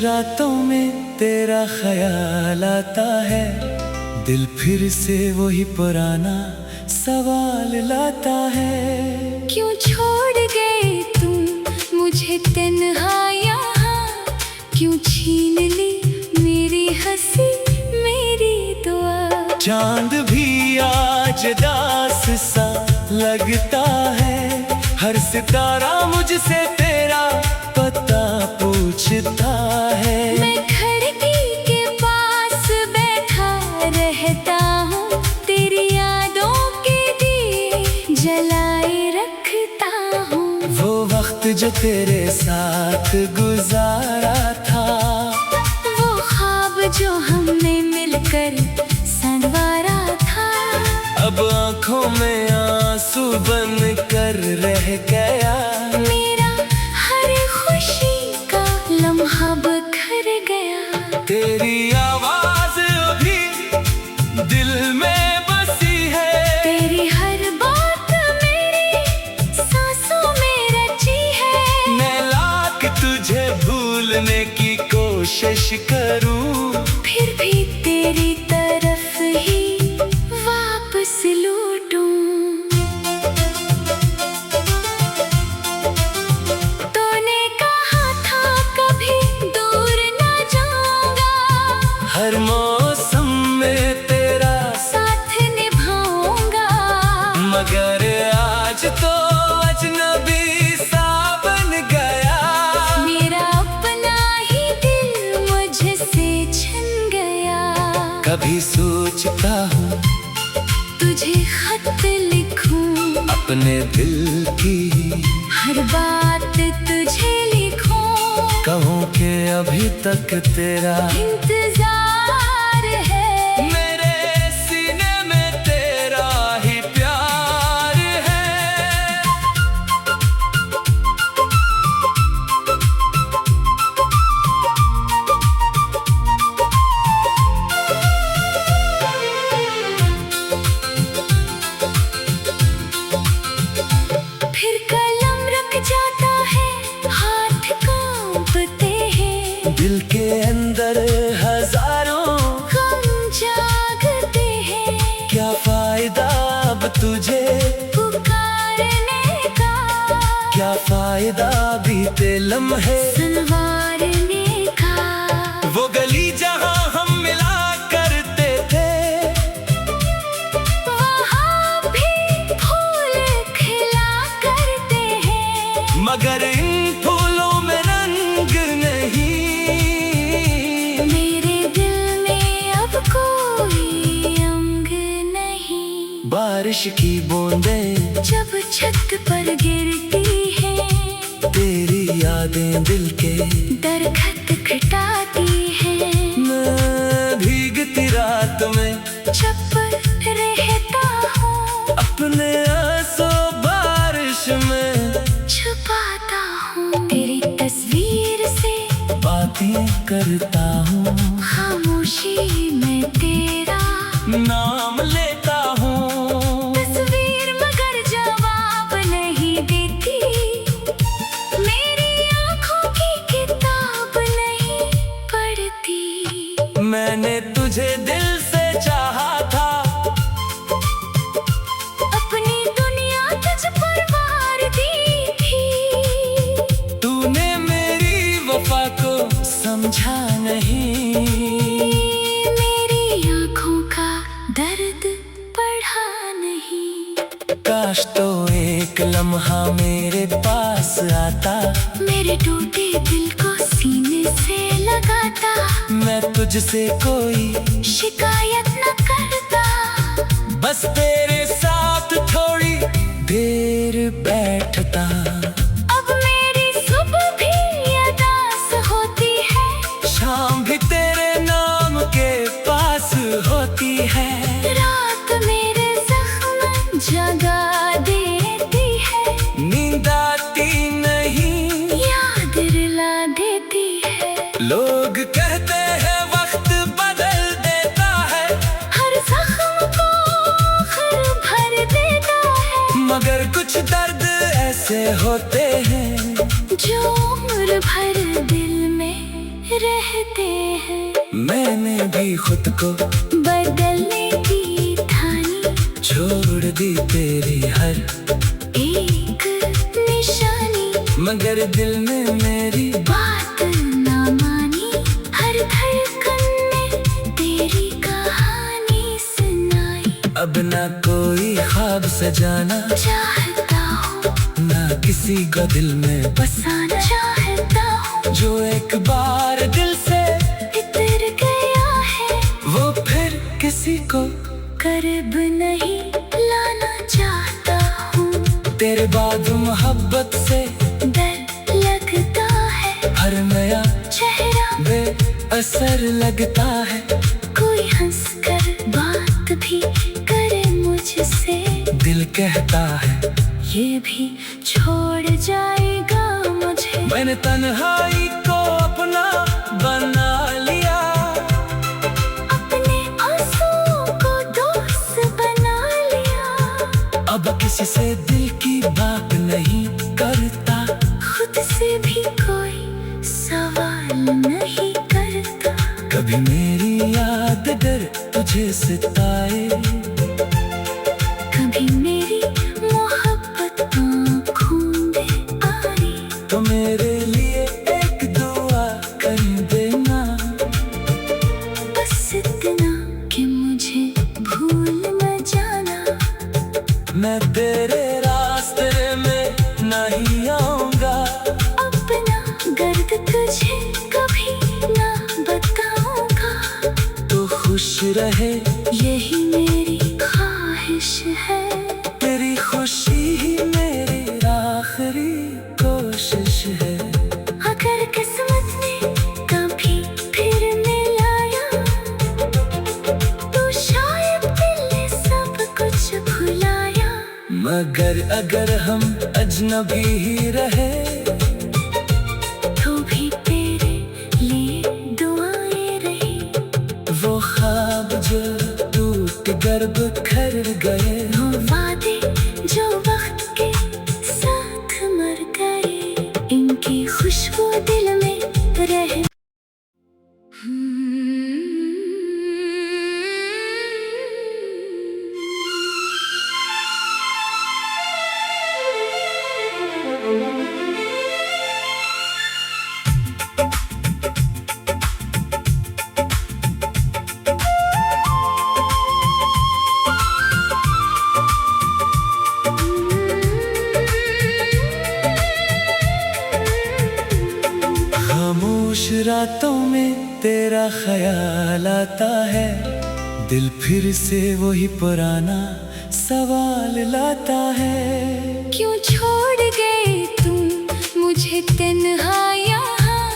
रातों में तेरा ख्याल आता है, दिल फिर से वही पुराना सवाल लाता है। क्यों छोड़ गए तुम मुझे तन्हा यहाँ, क्यों छीन ली मेरी हंसी मेरी दुआ। चांद भी आज दास सा लगता है, हर सितारा मुझसे तेरा पता पूछता है। मैं खिड़की के पास बैठा रहता हूँ, तेरी यादों के दिए जलाए रखता हूँ। वो वक्त जो तेरे साथ गुजारा था, वो ख्वाब जो हमने मिलकर संवारा था, अब आंखों में आंसू बन कर रह गया। मेरा हर खुशी का लम्हा बिखर गया। तेरी आवाज अभी दिल में बसी है, तेरी हर बात मेरी सांसों में रची है। मैं लाख तुझे भूलने की कोशिश करूं, फिर भी तेरी तरफ ही वापस लौटूं। तूने कहा था कभी दूर ना जाऊंगा, हर मौसम में तेरा साथ निभाऊंगा। मगर आज तो अजनबी सा बन गया। मेरा अपना ही दिल मुझसे छिन गया। कभी सोचता हूँ तुझे खत लिखूं, अपने दिल की हर बात तुझे लिखूं। कहूँ कि अभी तक तेरा इंतजार है, मेरे सीने में तेरा ही प्यार है। फिर कलम रख जाता है, हाथ कांपते हैं। दिल के अंदर हजारों गम जागते हैं। क्या फायदा अब तुझे, पुकारने का, क्या फायदा बीते लम्हे संवारने का। वो गली जहाँ हम मिला करते थे, वहाँ भी फूल खिला करते हैं। मगर इन फूलों में रंग नहीं। मेरे दिल में अब कोई अंग नहीं। बारिश की बूंदें जब छत पर गिरती है, तेरी यादें दिल के दरखत खटाती है। मैं भीगती रात में चुप रहता हूँ, अपने आंसू बारिश में छुपाता हूँ। तेरी तस्वीर से बातें करता हूँ, खामोशी में तेरा नाम लेता हूँ। तस्वीर मगर जवाब नहीं देती, मेरी आंखों की किताब नहीं पढ़ती। मैंने तुझे दिल से चाहा था, अपनी दुनिया तुझ पर वार दी थी। तूने मेरी वफा को समझा नहीं। मेरी आंखों का दर्द पढ़ा नहीं। काश तो एक लम्हा मेरे पास आता, मेरे टूटे दिल को सीने से लगाता। मैं तुझसे कोई शिकायत न करता, बस तेरे साथ थोड़ी देर बैठता। अब मेरी सुबह भी अदास होती है, शाम भी तेरे नाम के पास होती है। रात मेरे जख्म जगा देती है, नींद आती नहीं, याद रुला देती है। लोग कहते हैं वक्त बदल देता है, हर जख्म को आखिर भर देता है। मगर कुछ दर्द ऐसे होते हैं जो उम्र भर दिल में रहते हैं। मैंने भी खुद को बदलने की ठानी, छोड़ दी तेरी हर एक निशानी, मगर दिल ने मेरी बात ना मानी। हर धड़कन ने तेरी कहानी सुनाई। अब ना कोई ख्वाब सजाना चाहता हूँ, ना किसी को दिल में बसाना चाहता हूँ। जो एक बार दिल से बितर गया है, वो फिर किसी को करीब नहीं लाना चाहता हूँ। तेरे बाद मोहब्बत से डर लगता है, हर नया चेहरा बेअसर लगता है। कोई हंसकर बात भी करे मुझसे, दिल कहता है ये भी छोड़ जाएगा मुझे। मैंने तन्हाई को अपना बना लिया, अपने आंसुओं को दोस्त बना लिया। अब किसी से दिल की बात नहीं करता, खुद से भी कोई सवाल नहीं करता। कभी मेरी याद अगर तुझे सताए, कभी मेरी मोहब्बत आँखों में आए, तो मेरे लिए एक दुआ कर देना। बस इतना कि मुझे भूल न जाना। मैं तेरे रास्ते में नहीं आऊंगा, अपना गर्द तुझे कभी ना बताऊंगा। तो खुश रहे यही मेरी ख्वाहिश है, तेरी खुशी ही मेरी आखिरी कोशिश है। अगर किस्मत ने कभी फिर मिलाया, तो शायद दिल ने सब कुछ भुलाया। मगर अगर हम अजनबी ही रहे, तो भी तेरे लिए दुआएं रही। वो ख्वाब जो टूट कर बिखर गए, वो वादे जो वक्त के साथ मर गए, इनकी खुशबू दिल में रह। खामोश रातों में तेरा ख्याल आता है, दिल फिर से वही पुराना सवाल लाता है। क्यों छोड़ गए तुम मुझे तन्हा यहाँ,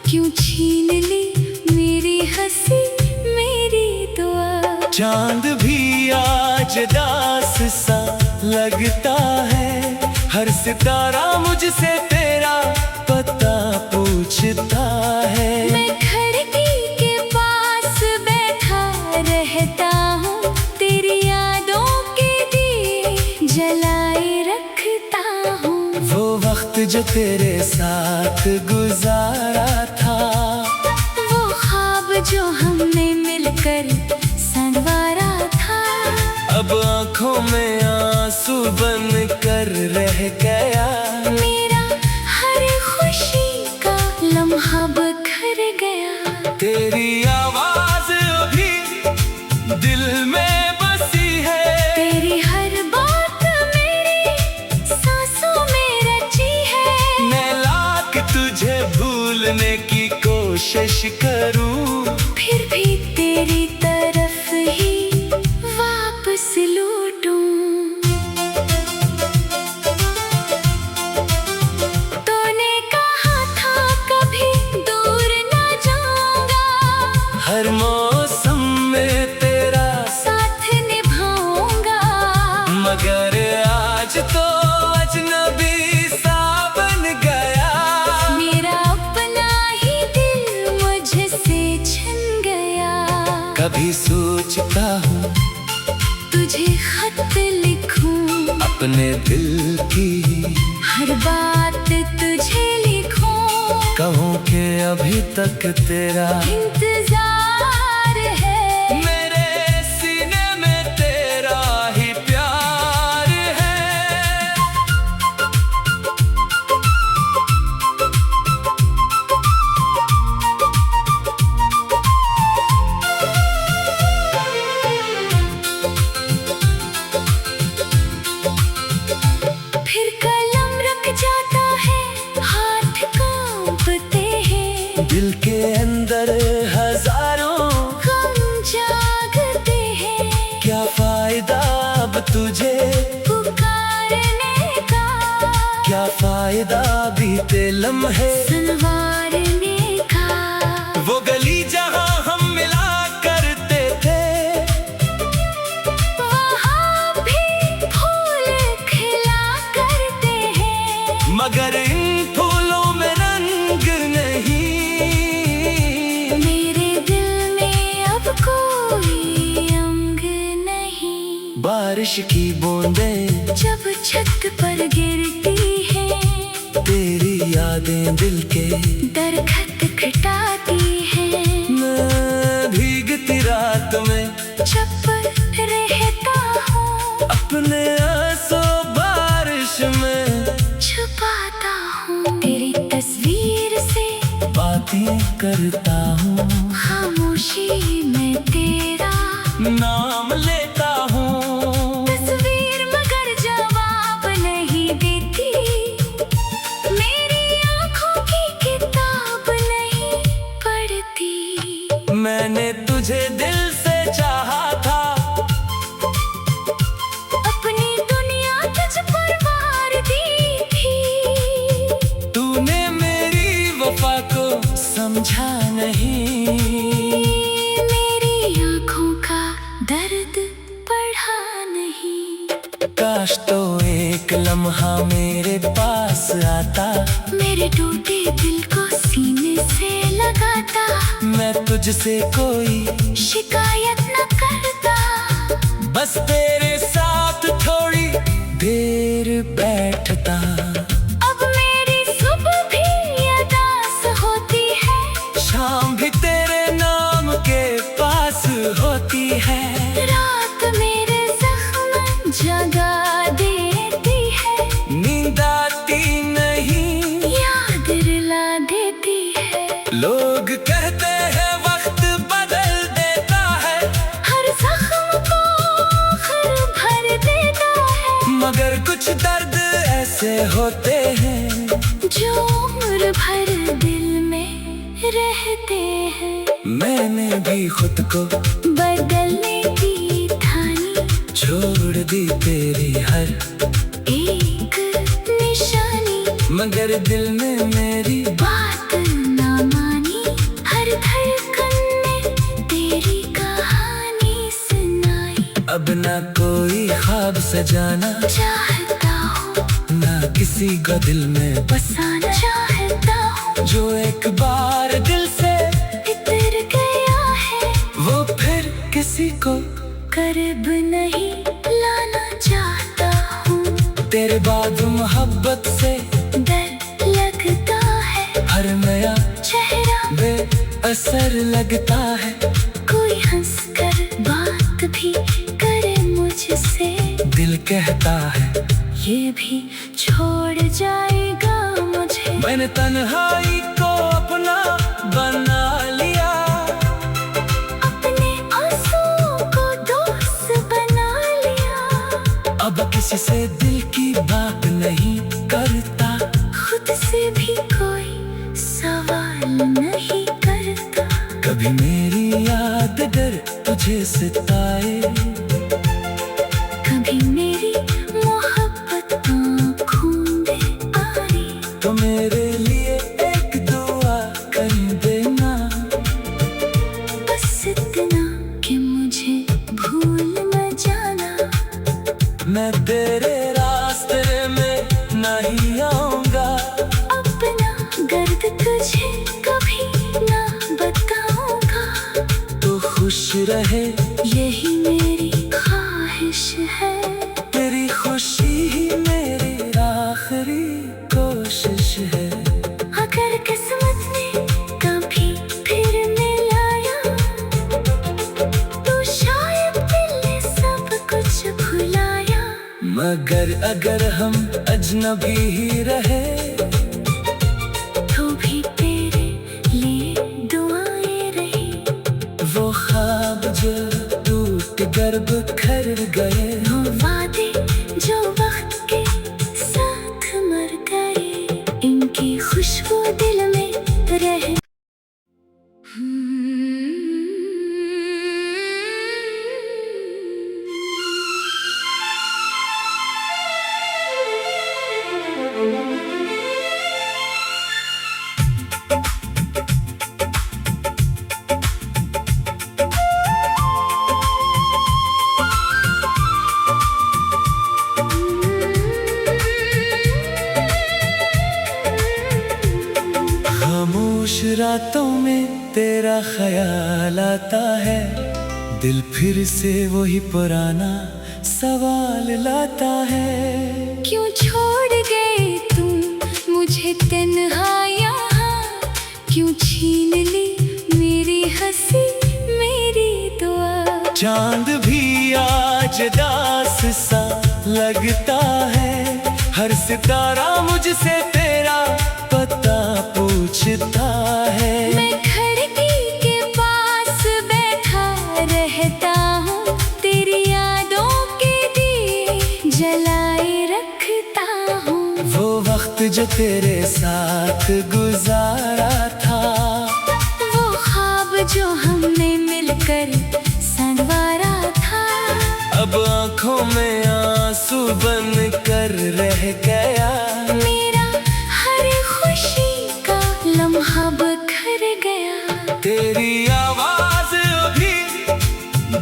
क्यों छीन ली मेरी हंसी मेरी दुआ। चांद भी आज दास सा लगता है, हर सितारा मुझसे तेरा पता पूछता है। मैं खिड़की के पास बैठा रहता हूँ, तेरी यादों के दिए जलाए रखता हूँ। वो वक्त जो तेरे साथ गुजारा था, वो ख्वाब जो हमने मिलकर संवारा था, अब आंखों में आंसू बन कर रह गया। मेरा हर खुशी का लम्हा बिखर गया। तेरी आवाज अभी दिल में बसी है, तेरी हर बात मेरी सांसों में रची है। मैं लाख तुझे भूलने की कोशिश करूं, फिर भी तेरी तरफ ही वापस लौटूं। तूने कहा था कभी दूर न जाऊंगा, हर मौसम में तेरा साथ निभाऊंगा। मगर आज तो अजनबी सा बन गया। मेरा अपना ही दिल मुझसे छिन गया। कभी सोचता हूँ तुझे खत लिखूं, अपने दिल की हर बात तुझे लिखूं। कहूँ कि अभी तक तेरा इंतजार है। मेरे सीने में तेरा ही प्यार है। फिर कलम रख जाता है, हाथ कांपते हैं, दिल के अंदर हजारों गम जागते हैं। क्या फायदा अब तुझे पुकारने का, क्या फायदा बीते लम्हे संवारने का। वो गली जहाँ हम मिला करते थे, वहाँ भी फूल खिला करते हैं, मगर इन फूलों में रंग नहीं। मेरे दिल में अब कोई अंग नहीं। बारिश की बूंदें जब छत पर गिरती हैं, तेरी यादें दिल के दरखत खटाती हैं। मैं भीगती रात में छप्पर रहता हूँ, अपने आंसू बारिश में छुपाता हूँ। तेरी तस्वीर से बातें करता हूँ, खामोशी में तेरा नाम लेता हूँ। तस्वीर मगर जवाब नहीं देती, मेरी आँखों की किताब नहीं पढ़ती। मैंने तुझे दिल से चाहा था, अपनी दुनिया तुझ पर वार दी थी, तूने मेरी वफा को समझा नहीं। मेरी आँखों का दर्द पढ़ा नहीं। काश तो एक लम्हा मेरे पास आता, मेरे टूटे दिल को सीने से लगाता, मैं तुझसे कोई शिकायत न करता। बस तेरे साथ थोड़ी देर बैठता। अब मेरी सुबह भी अदास होती है, शाम भी तेरे नाम के पास होती है। रात मेरे जख्म जगा देती है, नींद आती नहीं, याद रुला देती है। लोग कहते हैं वक्त बदल देता है, हर जख्म को आखिर भर देता है, मगर कुछ दर्द ऐसे होते हैं जो उम्र भर दिल में रहते हैं। मैंने भी खुद को बदलने की ठानी, छोड़ दी तेरी हर एक निशानी, मगर दिल में मेरी बात ना मानी। हर धड़कन में तेरी कहानी सुनाई। अब ना कोई ख्वाब सजाना चाहता हूँ, ना किसी को दिल में, बसाना चाहता हूँ, जो एक बार दिल से बितर गया है, वो फिर किसी को करीब नहीं लाना चाहता हूँ। तेरे बाद मोहब्बत से डर लगता है, हर नया चेहरा बेअसर लगता है। कोई हंसकर बात भी करे मुझसे, दिल कहता है ये भी छोड़ जाएगा मुझे। मैंने तन्हाई को अपना बना लिया, अपने आंसुओं को दोस्त बना लिया। अब किसी से दिल की बात नहीं करता, खुद से भी कोई सवाल नहीं करता। कभी मेरी याद अगर तुझे सताए, कभी मेरी मोहब्बत आँखों में आए, तो मेरे लिए एक दुआ कर देना। बस इतना कि मुझे भूल न जाना। मैं तेरे रास्ते में नहीं आऊंगा, अपना गर्द तुझे कभी ना बताऊंगा। तो खुश रहे यही मेरी ख्वाहिश है, तेरी खुशी ही मेरी आखिरी कोशिश है। अगर किस्मत अगर हम अजनबी ही रहे तो भी तेरे लिए दुआएं रही। वो ख्वाब जो टूट कर बिखर गए, वो वादे जो वक्त के साथ मर गए, इनकी खुशबू दिल में रह। खामोश रातों में तेरा ख्याल आता है, दिल फिर से वही पुराना सवाल लाता है। क्यों छोड़ गए तुम मुझे तन्हा यहाँ, क्यों छीन ली मेरी हंसी मेरी दुआ। चांद भी आज दास सा लगता है, हर सितारा मुझसे तेरा पता पूछता है। मैं खिड़की के पास बैठा रहता हूँ, तेरी यादों के दिए जलाए रखता हूँ। वो वक्त जो तेरे साथ गुजारा था, वो ख्वाब जो हमने मिलकर संवारा था, अब आंखों में आंसू बन कर रह गया। मेरा हर खुशी का लम्हा बिखर गया। तेरी आवाज अभी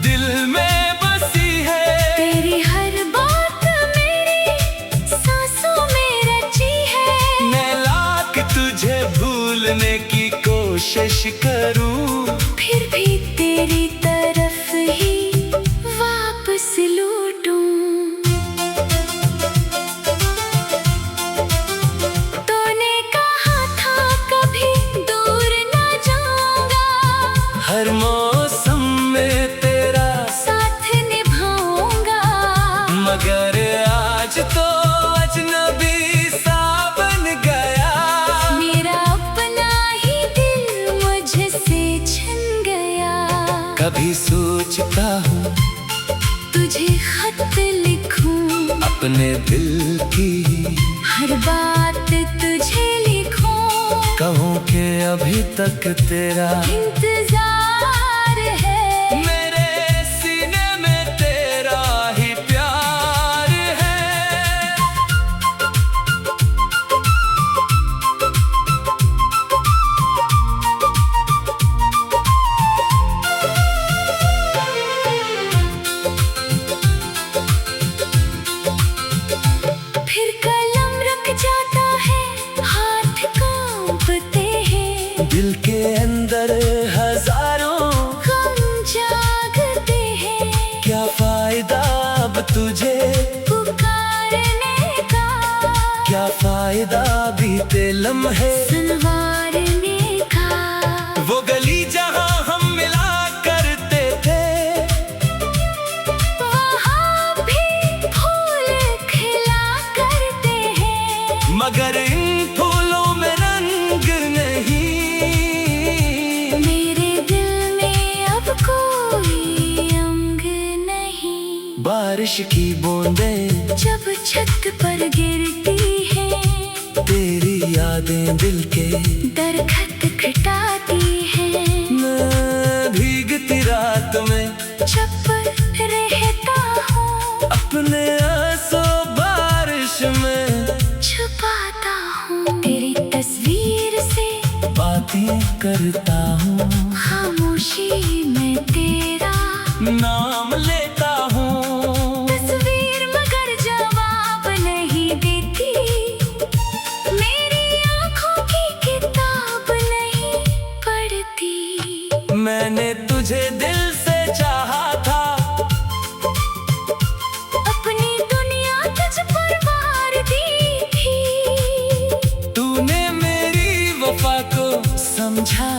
दिल में बसी है, तेरी हर बात मेरी सांसों में रची है। मैं लाख तुझे भूलने की कोशिश करूं, फिर भी तेरी तरफ ही वापस लौटूं। तूने कहा था कभी दूर न जाऊंगा, हर मौसम में तेरा साथ निभाऊंगा। मगर आज तो अजनबी सा बन गया। मेरा अपना ही दिल मुझसे छिन गया। कभी सोचता हूँ तुझे खत लिखूं, अपने दिल की हर बात तुझे लिखूं। कहूँ कि अभी तक तेरा इंतजार है, मेरे सीने में तेरा ही प्यार है। फिर कलम रख जाता है, हाथ कांपते हैं। दिल के अंदर हजारों गम जागते हैं। क्या फायदा अब तुझे, पुकारने का क्या फायदा बीते लम्हे संवारने का। वो गली जहाँ हम मिला करते थे, वहाँ भी फूल खिला करते हैं। मगर इन फूलों में रंग नहीं। मेरे दिल में अब कोई अंग नहीं। बारिश की बूंदें जब छत पर गिरती है, तेरी यादें दिल के दरखत खटाती है। मैं भीगती रात में चुप रहता हूँ, अपने आंसू बारिश में छुपाता हूँ। तेरी तस्वीर से बातें करता हूँ, खामोशी में तेरा नाम लेता हूँ। तस्वीर मगर जवाब नहीं देती, मेरी आंखों की किताब नहीं पढ़ती। मैंने तुझे दिल से चाहा था, अपनी दुनिया तुझ पर वार दी थी। तूने मेरी वफा को समझा